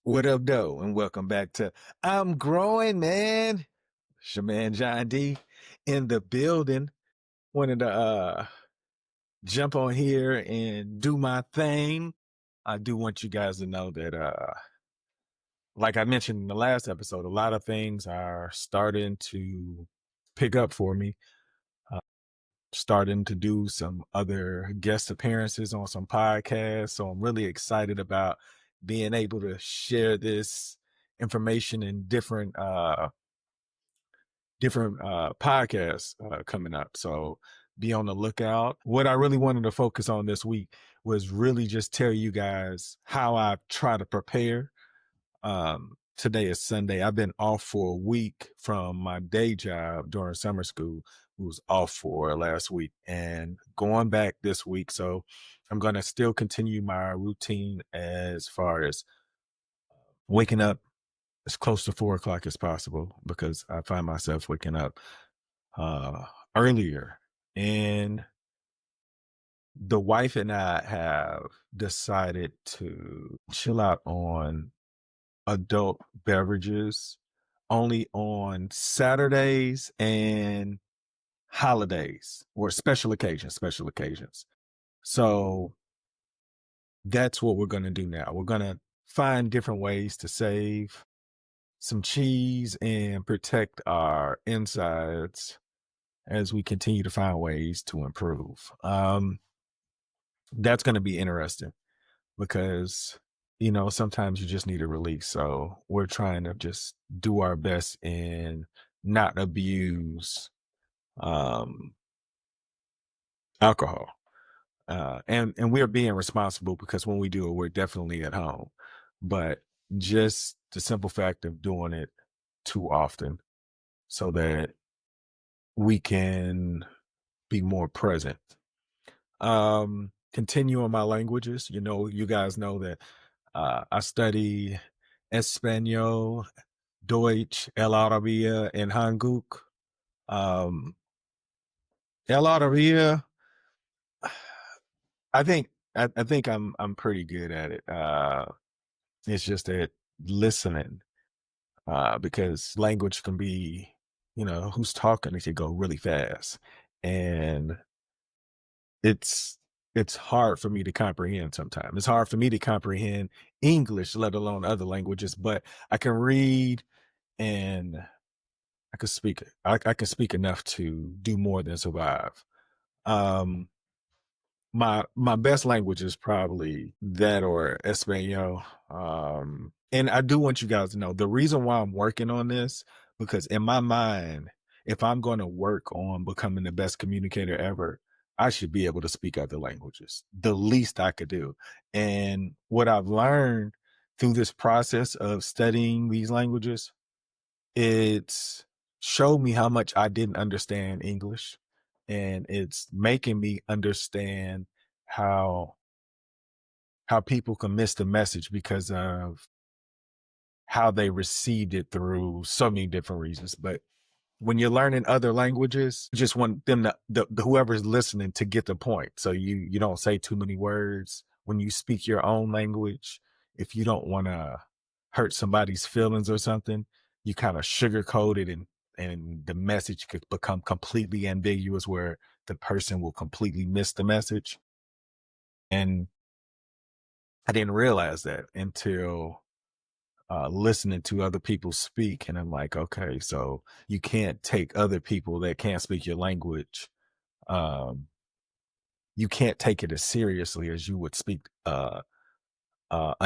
What up, though? And welcome back to I'm Growing, man. It's your man John D in the building. Wanted to jump on here and do my thing. I do want you guys to know that like I mentioned in the last episode, a lot of things are starting to pick up for me. Uh, Starting to do some other guest appearances on some podcasts. So I'm really excited about being able to share this information in different podcasts coming up. So be on the lookout. What I really wanted to focus on this week was really just tell you guys how I try to prepare. Today is Sunday. I've been off for a week from my day job during summer school. Who was off for last week and going back this week. So I'm going to still continue my routine as far as waking up as close to 4 o'clock as possible because I find myself waking up uh, earlier. And the wife and I have decided to chill out on adult beverages only on Saturdays and holidays or special occasions. So that's what we're going to do now. We're going to find different ways to save some cheese and protect our insides as we continue to find ways to improve. That's going to be interesting because, sometimes you just need a release. So we're trying to just do our best and not abuse um, alcohol. And we're being responsible because when we do it, we're definitely at home. But just the simple fact of doing it too often so that we can be more present. Continue on my languages. You guys know that I study Espanol, Deutsch, El Arabia, and Hanguk. Um, El Arabia, I think I'm pretty good at it. It's just that listening, because language can be, who's talking, it could go really fast. And it's it's hard for me to comprehend sometimes. It's hard for me to comprehend English, let alone other languages, but I can read and I can speak it. I can speak enough to do more than survive. Um my best language is probably that or Espanol. And I do want you guys to know the reason why I'm working on this, because in my mind, if I'm going to work on becoming the best communicator ever, I should be able to speak other languages. The least I could do. And what I've learned through this process of studying these languages, it's showed me how much I didn't understand English, and it's making me understand how people can miss the message because of how they received it through so many different reasons. But when you're learning other languages, you just want them to whoever's listening to get the point. So you don't say too many words when you speak your own language. If you don't want to hurt somebody's feelings or something, you kind of sugarcoat it, and the message could become completely ambiguous where the person will completely miss the message. And I didn't realize that until listening to other people speak. And I'm like, okay, so you can't take other people that can't speak your language. Um, you can't take it as seriously as you would speak a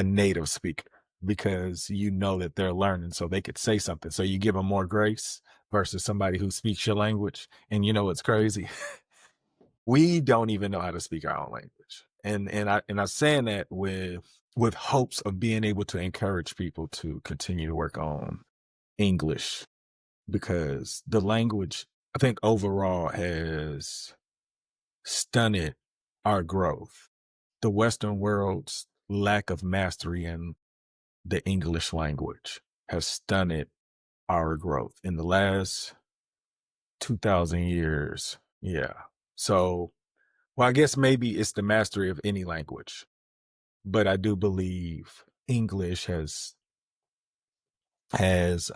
native speaker because you know that they're learning, so they could say something. So you give them more grace versus somebody who speaks your language. And it's crazy. We don't even know how to speak our own language. And I'm saying that with hopes of being able to encourage people to continue to work on English, because the language, I think, overall has stunted our growth. The Western world's lack of mastery in the English language has stunted our growth in the last 2,000 years. Yeah. So, well, I guess maybe it's the mastery of any language, but I do believe English has has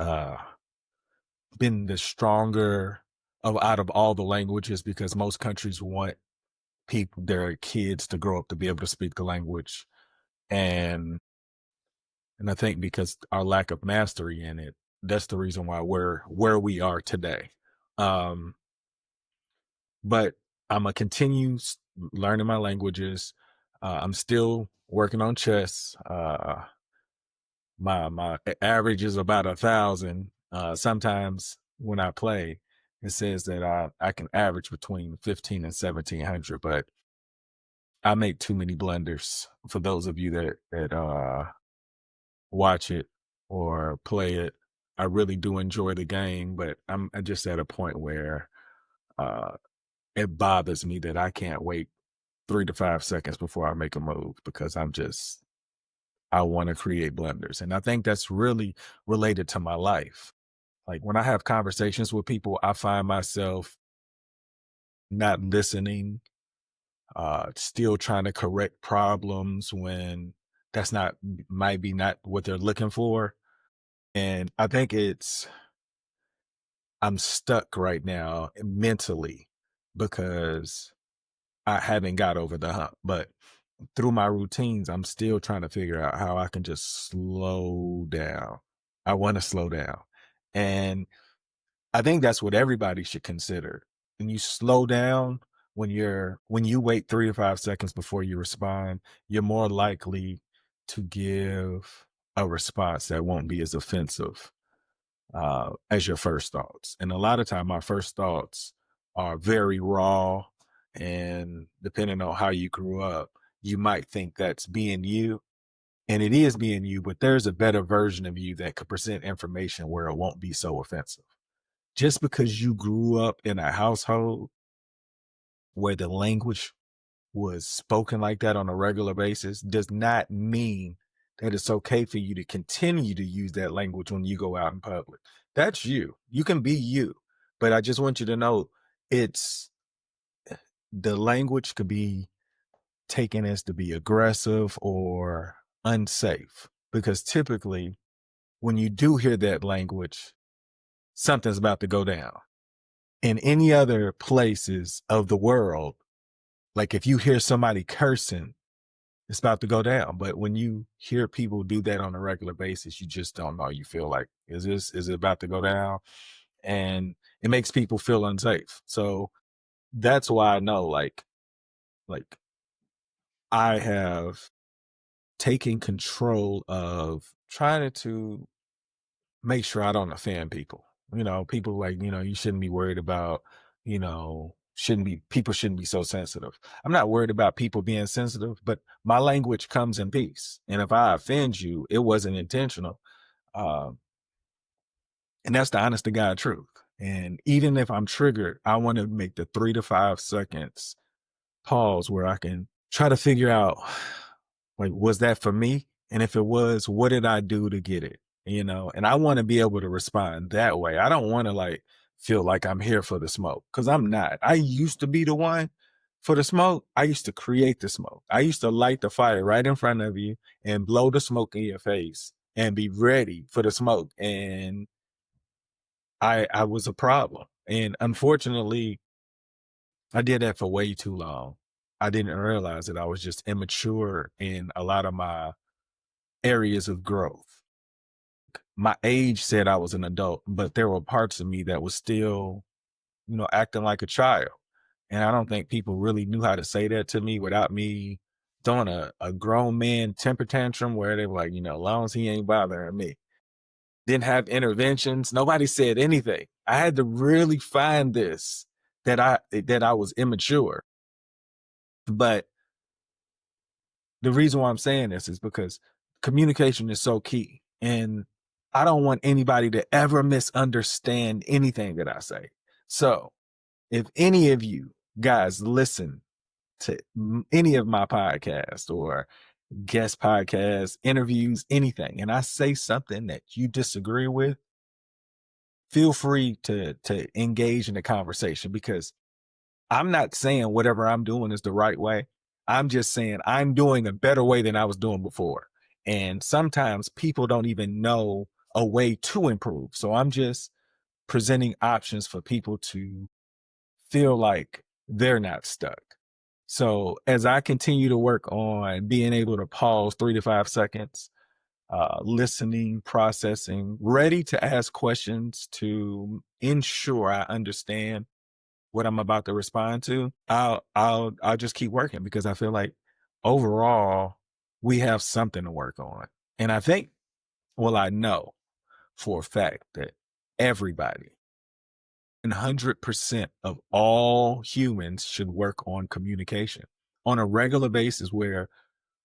been the stronger of out of all the languages, because most countries want people their kids to grow up to be able to speak the language. And and I think because our lack of mastery in it, that's the reason why we're where we are today. um but I'm gonna continue learning my languages. I'm still working on chess. My average is about 1,000. Sometimes when I play, it says that I can average between 15 and 1,700, but I make too many blunders. For those of you that watch it or play it, I really do enjoy the game, but I'm just at a point where uh, it bothers me that I can't wait 3 to 5 seconds before I make a move, because I want to create blunders. And I think that's really related to my life. Like when I have conversations with people, I find myself not listening, still trying to correct problems when that's not might be not what they're looking for. And I think I'm stuck right now mentally because I haven't got over the hump. But through my routines, I'm still trying to figure out how I can just slow down. I want to slow down. And I think that's what everybody should consider. When you slow down, when you wait 3 to 5 seconds before you respond, you're more likely to give a response that won't be as offensive as your first thoughts. And a lot of time, my first thoughts are very raw. And depending on how you grew up, you might think that's being you. And it is being you, but there's a better version of you that could present information where it won't be so offensive. Just because you grew up in a household where the language was spoken like that on a regular basis does not mean that it's okay for you to continue to use that language when you go out in public. That's you. You can be you. But I just want you to know it's the language could be taken as to be aggressive or unsafe, because typically when you do hear that language, something's about to go down. In any other places of the world, like if you hear somebody cursing, it's about to go down. But when you hear people do that on a regular basis, you just don't know. You feel like, is it about to go down? And it makes people feel unsafe. So that's why I know, like I have taken control of trying to make sure I don't offend people. People like, you shouldn't be worried about, people shouldn't be so sensitive. I'm not worried about people being sensitive, but my language comes in peace. And if I offend you, it wasn't intentional. Um, and that's the honest to God truth. And even if I'm triggered, I want to make the 3 to 5 seconds pause where I can try to figure out, like, was that for me? And if it was, what did I do to get it? And I want to be able to respond that way. I don't want to feel like I'm here for the smoke, because I'm not. I used to be the one for the smoke. I used to create the smoke. I used to light the fire right in front of you and blow the smoke in your face and be ready for the smoke. And I was a problem. And unfortunately, I did that for way too long. I didn't realize that I was just immature in a lot of my areas of growth. My age said I was an adult, but there were parts of me that was still, acting like a child. And I don't think people really knew how to say that to me without me throwing a grown man temper tantrum where they were like, as long as he ain't bothering me. Didn't have interventions. Nobody said anything. I had to really find this that I was immature. But the reason why I'm saying this is because communication is so key. And I don't want anybody to ever misunderstand anything that I say. So if any of you guys listen to any of my podcasts or guest podcasts, interviews, anything, and I say something that you disagree with, feel free to engage in the conversation, because I'm not saying whatever I'm doing is the right way. I'm just saying I'm doing a better way than I was doing before. And sometimes people don't even know a way to improve. So I'm just presenting options for people to feel like they're not stuck. So as I continue to work on being able to pause 3 to 5 seconds, listening, processing, ready to ask questions to ensure I understand what I'm about to respond to, I'll just keep working because I feel like overall we have something to work on. And I think, well, I know for a fact that everybody, 100% of all humans should work on communication on a regular basis where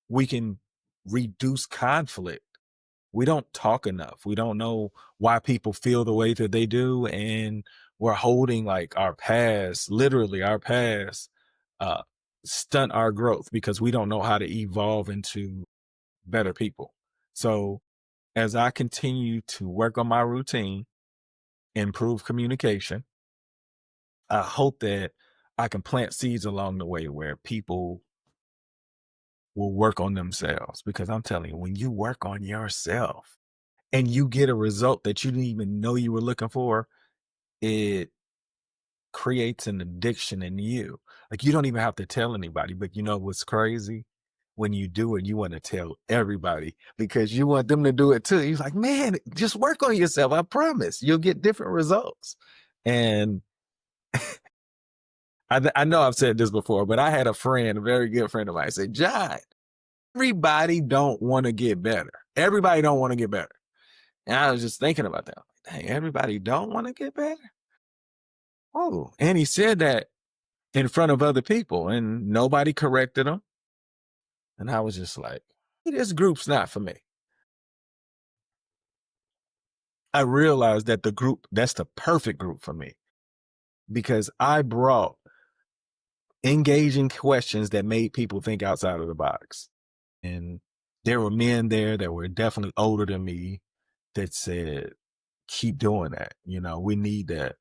we can reduce conflict. We don't talk enough. We don't know why people feel the way that they do. And we're holding like our past, literally our past, uh, stunt our growth because we don't know how to evolve into better people. So as I continue to work on my routine, improve communication, I hope that I can plant seeds along the way where people will work on themselves. Because I'm telling you, when you work on yourself and you get a result that you didn't even know you were looking for, it creates an addiction in you. Like you don't even have to tell anybody, but you know what's crazy? When you do it, you want to tell everybody because you want them to do it too. You're like, man, just work on yourself. I promise you'll get different results. And I know I've said this before, but I had a friend, a very good friend of mine, say, John, everybody don't want to get better. Everybody don't want to get better. And I was just thinking about that. Like, dang, everybody don't want to get better. Oh, and he said that in front of other people, and nobody corrected him. And I was just like, this group's not for me. I realized that the group, that's the perfect group for me because I brought engaging questions that made people think outside of the box. And there were men there that were definitely older than me that said, keep doing that. You know, we need that.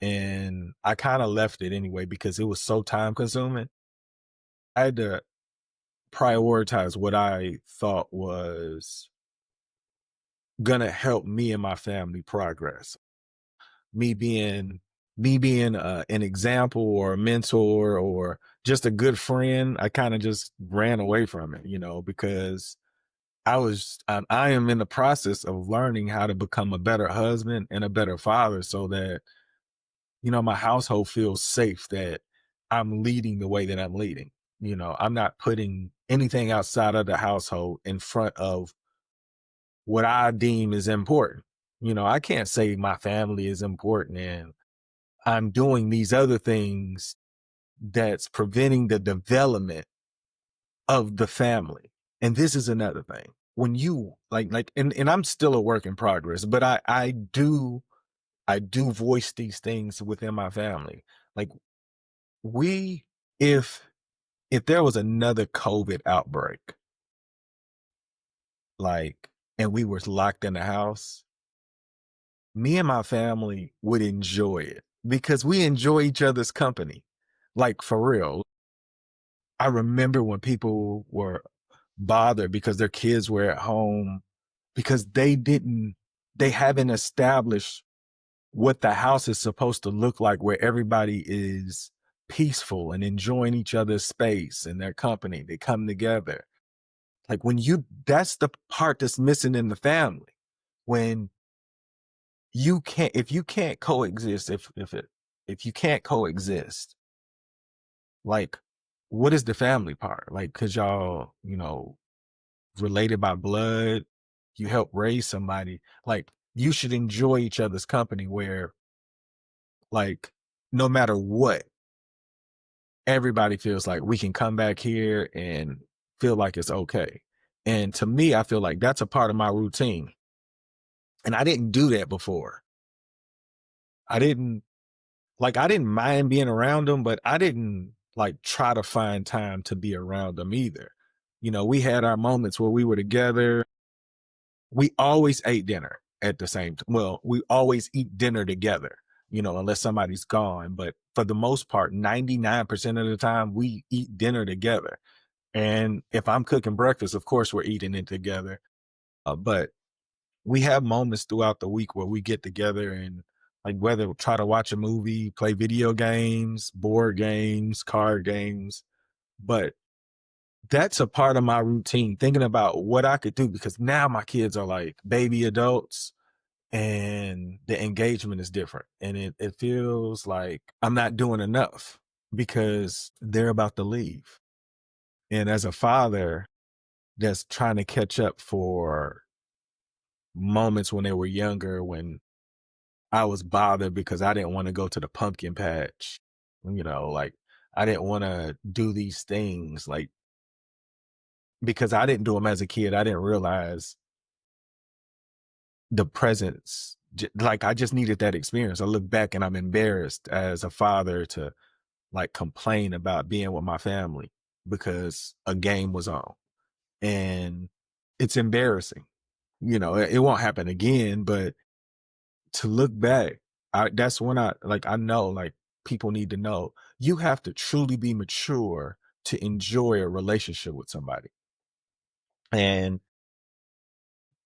And I kind of left it anyway because it was so time consuming. I had to prioritize what I thought was going to help me and my family progress. Me being an example or a mentor or just a good friend, I kind of just ran away from it, you know, because I am in the process of learning how to become a better husband and a better father so that, you know, my household feels safe that I'm leading the way that I'm leading. You know, I'm not putting anything outside of the household in front of what I deem is important. You know, I can't say my family is important and I'm doing these other things that's preventing the development of the family. And this is another thing. When you and I'm still a work in progress, but I do voice these things within my family. Like we if if there was another COVID outbreak, like and we were locked in the house, me and my family would enjoy it because we enjoy each other's company. Like for real. I remember when people were bothered because their kids were at home because they haven't established what the house is supposed to look like where everybody is peaceful and enjoying each other's space and their company. They come together. Like that's the part that's missing in the family. When if you can't coexist, if you can't coexist, like what is the family part? Like, cause y'all, you know, related by blood, you help raise somebody, like you should enjoy each other's company where like no matter what, everybody feels like we can come back here and feel like it's okay. And to me, I feel like that's a part of my routine. And I didn't do that before. I didn't I didn't mind being around them, but I didn't like try to find time to be around them either. You know, we had our moments where we were together. We always ate dinner at the same time. Well, we always eat dinner together, you know, unless somebody's gone. But for the most part, 99% of the time, we eat dinner together. And if I'm cooking breakfast, of course, we're eating it together. But we have moments throughout the week where we get together and like whether try to watch a movie, play video games, board games, card games, but that's a part of my routine, thinking about what I could do because now my kids are like baby adults and the engagement is different. And it feels like I'm not doing enough because they're about to leave. And as a father that's trying to catch up for moments when they were younger, when I was bothered because I didn't want to go to the pumpkin patch, like I didn't want to do these things like because I didn't do them as a kid. I didn't realize the presence. Like I just needed that experience. I look back and I'm embarrassed as a father to like complain about being with my family because a game was on. And it's embarrassing. It won't happen again, but to look back, that's when I know like people need to know you have to truly be mature to enjoy a relationship with somebody. And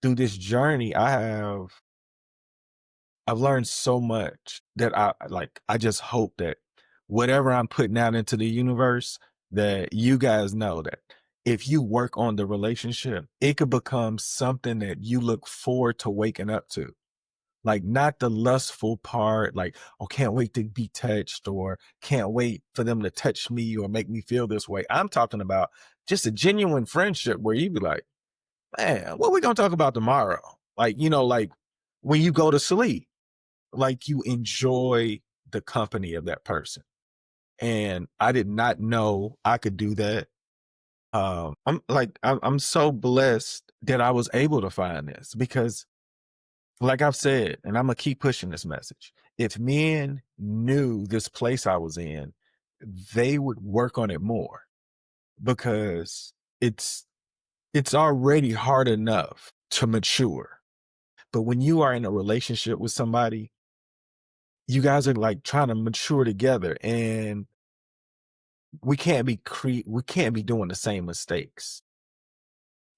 through this journey, I've learned so much that I just hope that whatever I'm putting out into the universe, that you guys know that if you work on the relationship, it could become something that you look forward to waking up to. Like not the lustful part, like, oh, can't wait to be touched or can't wait for them to touch me or make me feel this way. I'm talking about just a genuine friendship where you be like, man, what we gonna talk about tomorrow? Like, like when you go to sleep, like you enjoy the company of that person. And I did not know I could do that. I'm so blessed that I was able to find this because like I've said, and I'm gonna keep pushing this message. If men knew this place I was in, they would work on it more because it's it's already hard enough to mature. But when you are in a relationship with somebody, you guys are like trying to mature together and we can't be doing the same mistakes.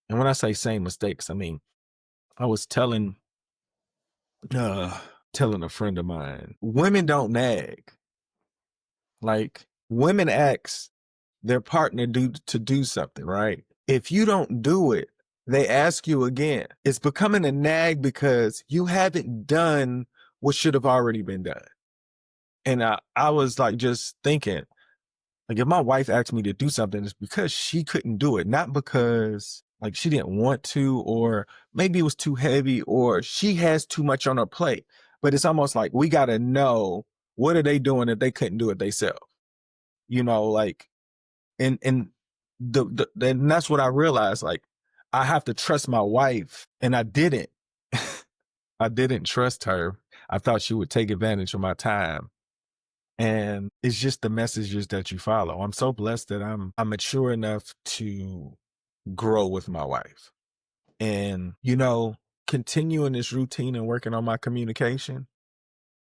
And when I say same mistakes, I mean I was uh telling a friend of mine, women don't nag. Like women ask their partner to do something, right? If you don't do it, they ask you again. It's becoming a nag because you haven't done what should have already been done. And I was like just thinking, like if my wife asked me to do something, it's because she couldn't do it, not because like she didn't want to, or maybe it was too heavy, or she has too much on her plate. But it's almost like we gotta know what are they doing that they couldn't do it themselves. Like and and that's what I realized. Like I have to trust my wife, and I didn't. I didn't trust her. I thought she would take advantage of my time. And it's just the messages that you follow. I'm so blessed that I'm mature enough to grow with my wife. And continuing this routine and working on my communication,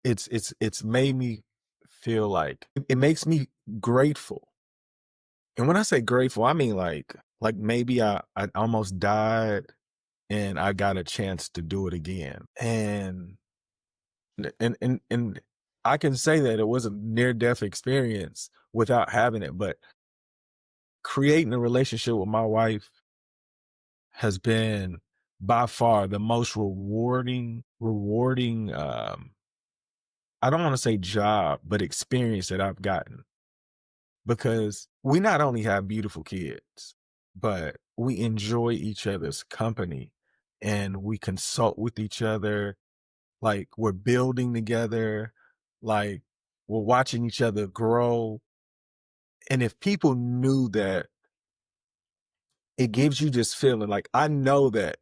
it's made me feel like it makes me grateful. And when I say grateful, I mean like maybe I almost died and I got a chance to do it again. And I can say that it was a near death experience without having it, but creating a relationship with my wife has been by far the most rewarding I don't want to say job, but experience that I've gotten because we not only have beautiful kids, but we enjoy each other's company and we consult with each other. Like we're building together, like we're watching each other grow. And if people knew that, it gives you this feeling. Like I know that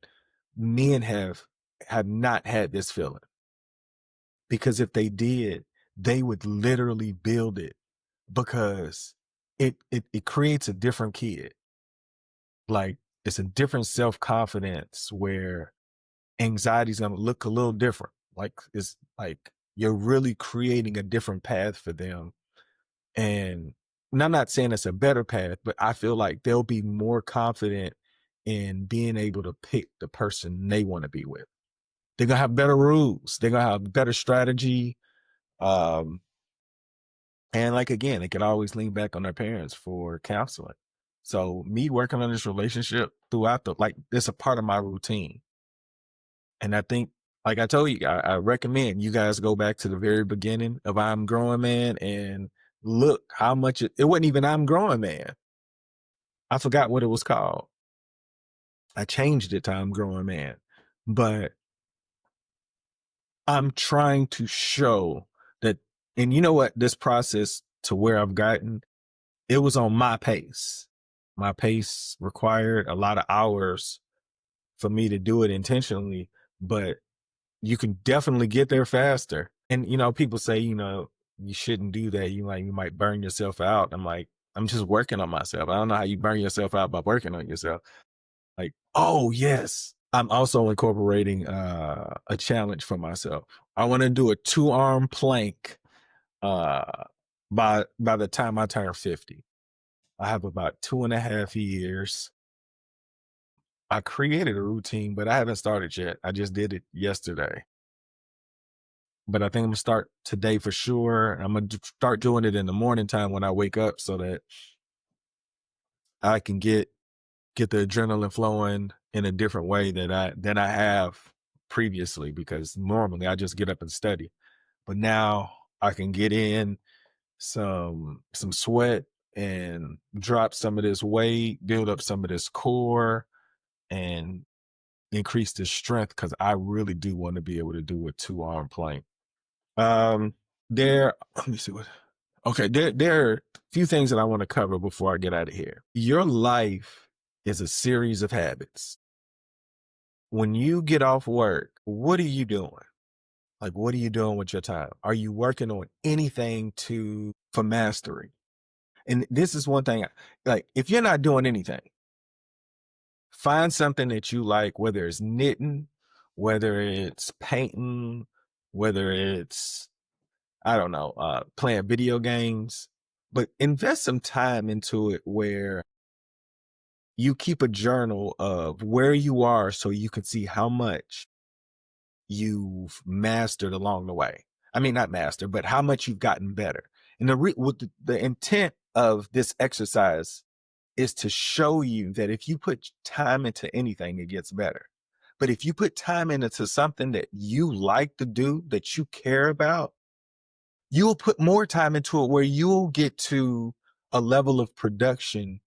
men have not had this feeling because if they did, they would literally build it because it creates a different kid. Like it's a different self-confidence where anxiety's gonna look a little different. Like it's like you're really creating a different path for them. And I'm not saying it's a better path, but I feel like they'll be more confident in being able to pick the person they want to be with. They're gonna have better rules. They're gonna have better strategy. Um, and like again, they could always lean back on their parents for counseling. So me working on this relationship throughout the like it's a part of my routine. And I think, like I told you, I recommend you guys go back to the very beginning of I'm Growing Man and look how much it wasn't even I'm Growing Man. I forgot what it was called. I changed it to I'm Growing Man. But I'm trying to show that, and you know what, this process to where I've gotten, it was on my pace. My pace required a lot of hours for me to do it intentionally, but you can definitely get there faster. And people say, you shouldn't do that. You might burn yourself out. I'm like, I'm just working on myself. I don't know how you burn yourself out by working on yourself. Like, oh yes. I'm also incorporating a challenge for myself. I want to do a 2-arm plank uh by the time I turn 50. I have about 2.5 years. I created a routine, but I haven't started yet. I just did it yesterday. But I think I'm gonna start today for sure. I'm gonna start doing it in the morning time when I wake up so that I can get the adrenaline flowing in a different way than I have previously, because normally I just get up and study. But now I can get in some sweat and drop some of this weight, build up some of this core, and increase the strength, because I really do want to be able to do a 2-arm plank. Um, there. Let me see what. Okay, there are a few things that I want to cover before I get out of here. Your life is a series of habits. When you get off work, what are you doing? Like, what are you doing with your time? Are you working on anything for mastery? And this is one thing, like, if you're not doing anything, find something that you like, whether it's knitting, whether it's painting, whether it's, I don't know, playing video games, but invest some time into it where you keep a journal of where you are so you can see how much you've mastered along the way. I mean, not master, but how much you've gotten better. And the intent of this exercise is to show you that if you put time into anything, it gets better. But if you put time into something that you like to do, that you care about, you'll put more time into it where you'll get to a level of production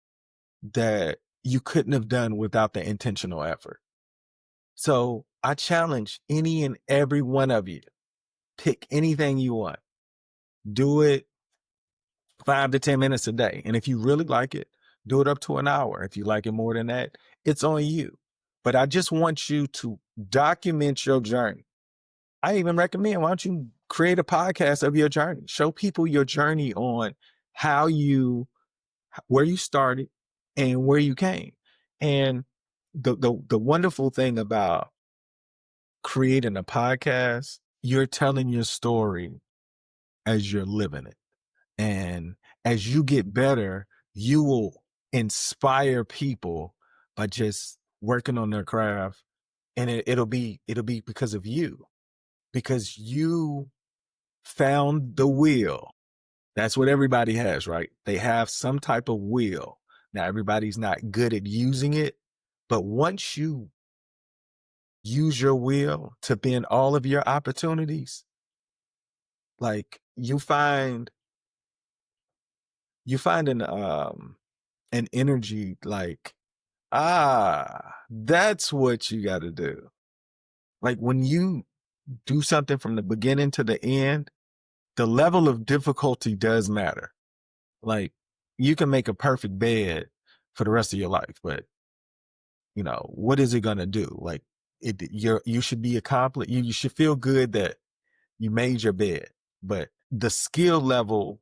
that you couldn't have done without the intentional effort. So I challenge any and every one of you, pick anything you want, do it 5 to 10 minutes a day. And if you really like it, do it up to an hour. If you like it more than that, it's on you. But I just want you to document your journey. I even recommend, why don't you create a podcast of your journey? Show people your journey on where you started and where you came. And the wonderful thing about creating a podcast, you're telling your story as you're living it. And as you get better, you will inspire people by just working on their craft. And it'll be because of you, because you found the wheel. That's what everybody has, right? They have some type of wheel. Now, everybody's not good at using it, but once you use your wheel to bend all of your opportunities, like you find an energy like, that's what you got to do. Like when you do something from the beginning to the end, the level of difficulty does matter. Like you can make a perfect bed for the rest of your life, but what is it going to do? Like you should be accomplished. You should feel good that you made your bed, but the skill level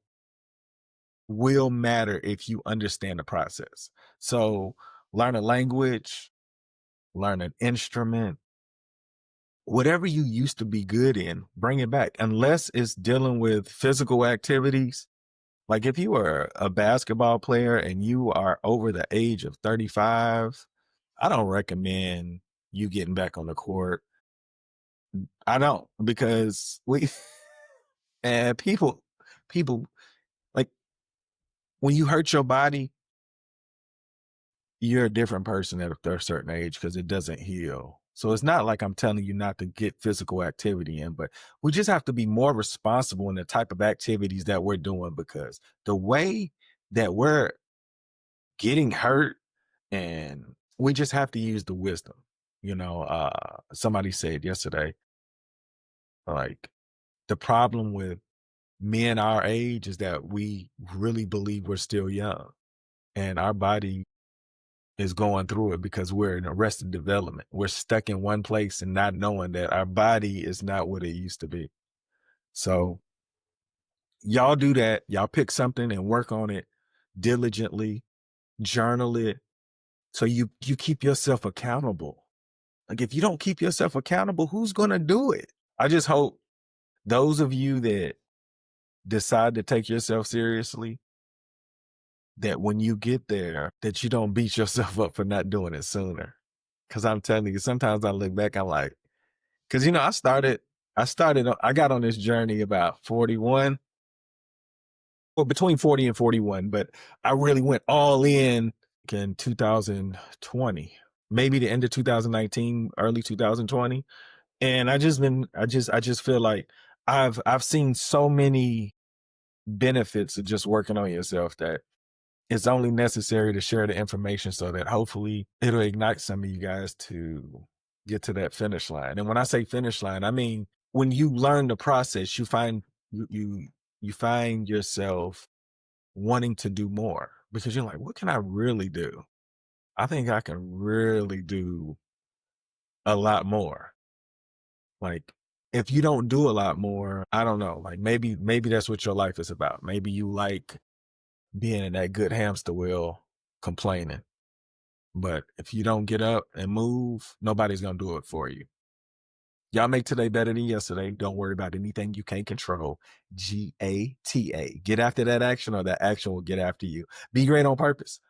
will matter if you understand the process. So learn a language, learn an instrument, whatever you used to be good in, bring it back. Unless it's dealing with physical activities. Like if you are a basketball player and you are over the age of 35, I don't recommend you getting back on the court I don't because we and people like when you hurt your body, you're a different person at a certain age because it doesn't heal. So it's not like I'm telling you not to get physical activity in, but we just have to be more responsible in the type of activities that we're doing because the way that we're getting hurt and we just have to use the wisdom. Somebody said yesterday, like the problem with men our age is that we really believe we're still young and our body is going through it because we're in arrested development. We're stuck in one place and not knowing that our body is not what it used to be. So y'all do that. Y'all pick something and work on it diligently, journal it. So you keep yourself accountable. Like if you don't keep yourself accountable, who's gonna do it? I just hope those of you that decide to take yourself seriously, that when you get there, that you don't beat yourself up for not doing it sooner. Cause I'm telling you, sometimes I look back, I'm like, cause I got on this journey about 41, well, between 40 and 41, but I really went all in 2020, maybe the end of 2019, early 2020. And I just feel like I've seen so many benefits of just working on yourself that it's only necessary to share the information so that hopefully it'll ignite some of you guys to get to that finish line. And when I say finish line, I mean when you learn the process, you find yourself wanting to do more because you're like, what can I really do? I think I can really do a lot more. Like if you don't do a lot more, I don't know, like maybe that's what your life is about. Maybe you like being in that good hamster wheel complaining. But if you don't get up and move, nobody's gonna do it for you. Y'all make today better than yesterday. Don't worry about anything you can't control. GATA. Get after that action or that action will get after you. Be great on purpose.